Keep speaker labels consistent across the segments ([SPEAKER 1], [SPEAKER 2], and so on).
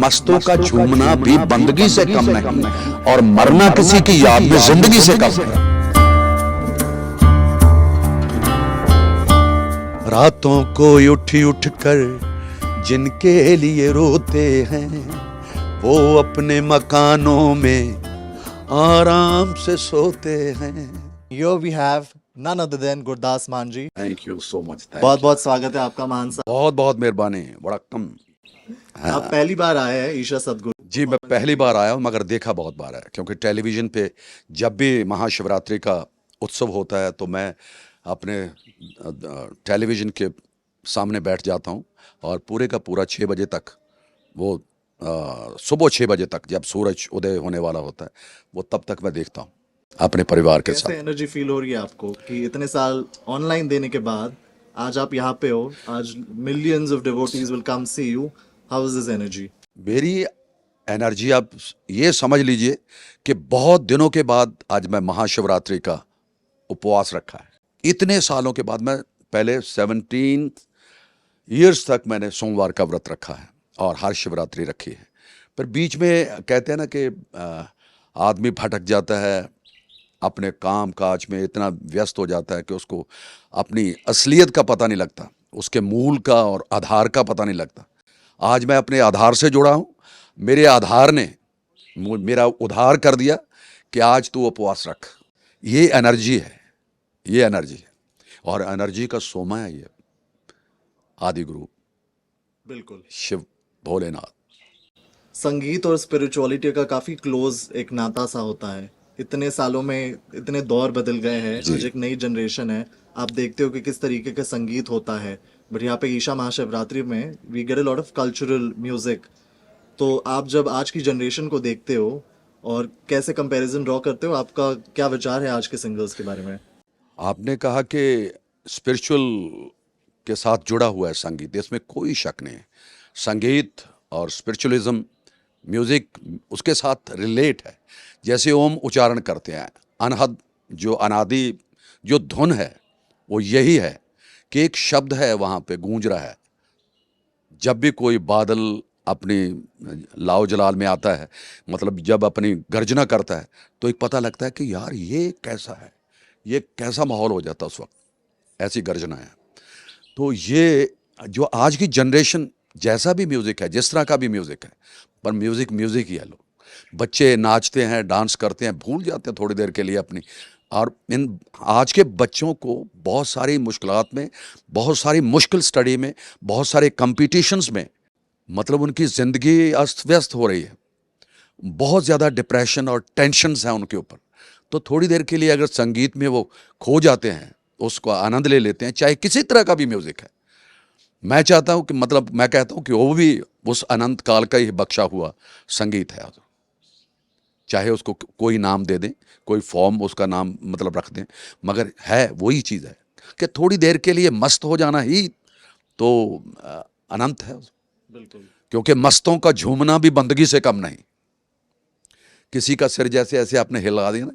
[SPEAKER 1] मस्तों का झूमना भी बंदगी से कम नहीं और मरना किसी की याद में जिंदगी से कम नहीं। रातों को उठ उठ कर जिनके लिए रोते हैं वो अपने मकानों में आराम से सोते हैं।
[SPEAKER 2] Here we have none other than Gurdas Maan ji.
[SPEAKER 1] Thank you so much.
[SPEAKER 2] बहुत बहुत स्वागत है आपका मान साहब।
[SPEAKER 1] बहुत बहुत मेहरबानी। बड़ा कम।
[SPEAKER 2] आप पहली बार आए हैं ईशा सदगुरु।
[SPEAKER 1] जी मैं पहली बार आया हूँ मगर देखा बहुत बार है, क्योंकि टेलीविज़न पे जब भी महाशिवरात्रि का उत्सव होता है तो मैं अपने टेलीविज़न के सामने बैठ जाता हूँ और पूरे का पूरा 6 बजे तक वो सुबह 6 बजे तक जब सूरज उदय होने वाला होता है वो तब तक मैं देखता हूँ अपने परिवार के साथ।
[SPEAKER 2] कैसे एनर्जी फील हो रही है आपको कि इतने साल ऑनलाइन देने के बाद आज आप यहाँ पे हो, आज millions of devotees will come see you, how is this energy?
[SPEAKER 1] मेरी एनर्जी आप ये समझ लीजिए कि बहुत दिनों के बाद आज मैं महाशिवरात्रि का उपवास रखा है। इतने सालों के बाद मैं पहले 17 ईयर्स तक मैंने सोमवार का व्रत रखा है और हर शिवरात्रि रखी है। पर बीच में कहते हैं ना कि आदमी भटक जाता है, अपने काम काज में इतना व्यस्त हो जाता है कि उसको अपनी असलियत का पता नहीं लगता, उसके मूल का और आधार का पता नहीं लगता। आज मैं अपने आधार से जुड़ा हूँ। मेरे आधार ने मेरा उद्धार कर दिया कि आज तू उपवास रख। ये एनर्जी है, ये एनर्जी है और एनर्जी का सोमा है ये आदि गुरु
[SPEAKER 2] बिल्कुल
[SPEAKER 1] शिव भोलेनाथ।
[SPEAKER 2] संगीत और स्पिरिचुअलिटी का काफी क्लोज एक नाता सा होता है। इतने सालों में इतने दौर बदल गए हैं, आज एक नई जनरेशन है। आप देखते हो कि किस तरीके का संगीत होता है, बट यहाँ पे ईशा महाशिवरात्रि में we get a lot of cultural music. तो आप जब आज की जनरेशन को देखते हो और कैसे कंपैरिजन ड्रॉ करते हो, आपका क्या विचार है आज के सिंगर्स के बारे में?
[SPEAKER 1] आपने कहा कि स्पिरिचुअल के साथ जुड़ा हुआ है संगीत, इसमें कोई शक नहीं है। संगीत और स्पिरिचुअलिज्म म्यूज़िक उसके साथ रिलेट है। जैसे ओम उच्चारण करते हैं, अनहद जो अनादि जो धुन है वो यही है कि एक शब्द है वहाँ पे गूंज रहा है। जब भी कोई बादल अपनी लाओ जलाल में आता है, मतलब जब अपनी गर्जना करता है तो एक पता लगता है कि यार ये कैसा है, ये कैसा माहौल हो जाता है उस वक्त, ऐसी गर्जना है। तो ये जो आज की जनरेशन जैसा भी म्यूज़िक है, जिस तरह का भी म्यूज़िक है, पर म्यूज़िक म्यूज़िक ही है। लोग बच्चे नाचते हैं, डांस करते हैं, भूल जाते हैं थोड़ी देर के लिए अपनी। और इन आज के बच्चों को बहुत सारी मुश्किलात में, बहुत सारी मुश्किल स्टडी में, बहुत सारे कंपटीशंस में मतलब उनकी ज़िंदगी अस्त व्यस्त हो रही है। बहुत ज़्यादा डिप्रेशन और टेंशन्स हैं उनके ऊपर। तो थोड़ी देर के लिए अगर संगीत में वो खो जाते हैं, उसको आनंद ले लेते हैं, चाहे किसी तरह का भी म्यूज़िक है। मैं चाहता हूँ कि मतलब मैं कहता हूँ कि वो भी उस अनंत काल का ही बख्शा हुआ संगीत है। चाहे उसको कोई नाम दे दें, कोई फॉर्म उसका नाम मतलब रख दें, मगर है वही चीज़ है कि थोड़ी देर के लिए मस्त हो जाना ही तो अनंत है।
[SPEAKER 2] बिल्कुल,
[SPEAKER 1] क्योंकि मस्तों का झूमना भी बंदगी से कम नहीं। किसी का सिर जैसे ऐसे आपने हिला दिया ना,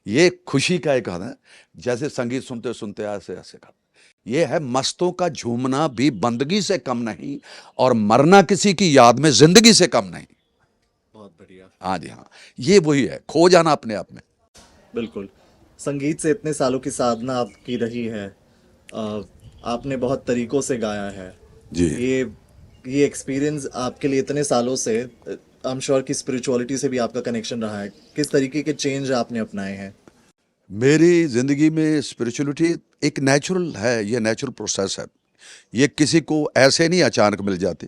[SPEAKER 1] ये खुशी का एक है। जैसे संगीत सुनते सुनते ऐसे ऐसे कर, ये है मस्तों का झूमना भी बंदगी से कम नहीं और मरना किसी की याद में जिंदगी से कम नहीं।
[SPEAKER 2] बहुत बढ़िया।
[SPEAKER 1] हाँ जी हाँ, ये वही है, खो जाना अपने आप में।
[SPEAKER 2] बिल्कुल, संगीत से इतने सालों की साधना आपकी रही है, आपने बहुत तरीकों से गाया है
[SPEAKER 1] जी।
[SPEAKER 2] ये एक्सपीरियंस आपके लिए इतने सालों से, आई एम श्योर कि स्पिरिचुअलिटी से भी आपका कनेक्शन रहा है। किस तरीके के चेंज आपने अपनाए हैं?
[SPEAKER 1] मेरी ज़िंदगी में स्पिरिचुअलिटी एक नेचुरल है, ये नेचुरल प्रोसेस है। ये किसी को ऐसे नहीं अचानक मिल जाती,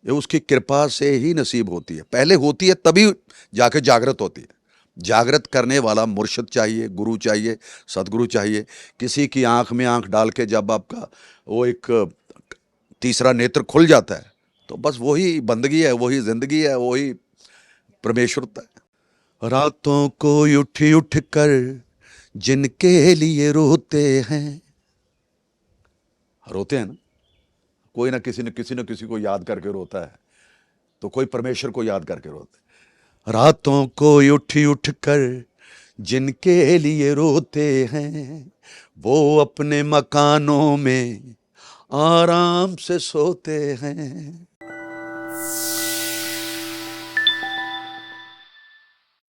[SPEAKER 1] ये उसकी कृपा से ही नसीब होती है। पहले होती है तभी जाके जागृत होती है। जागृत करने वाला मुर्शिद चाहिए, गुरु चाहिए, सदगुरु चाहिए। किसी की आंख में आंख डाल के जब आपका वो एक तीसरा नेत्र खुल जाता है तो बस वही बंदगी है, वही ज़िंदगी है, वही परमेश्वरता है। रातों को उठ उठ कर जिनके लिए रोते हैं, रोते हैं ना, कोई ना किसी को याद करके रोता है, तो कोई परमेश्वर को याद करके रोता है। रातों को उठ उठ कर जिनके लिए रोते हैं वो अपने मकानों में आराम से सोते हैं।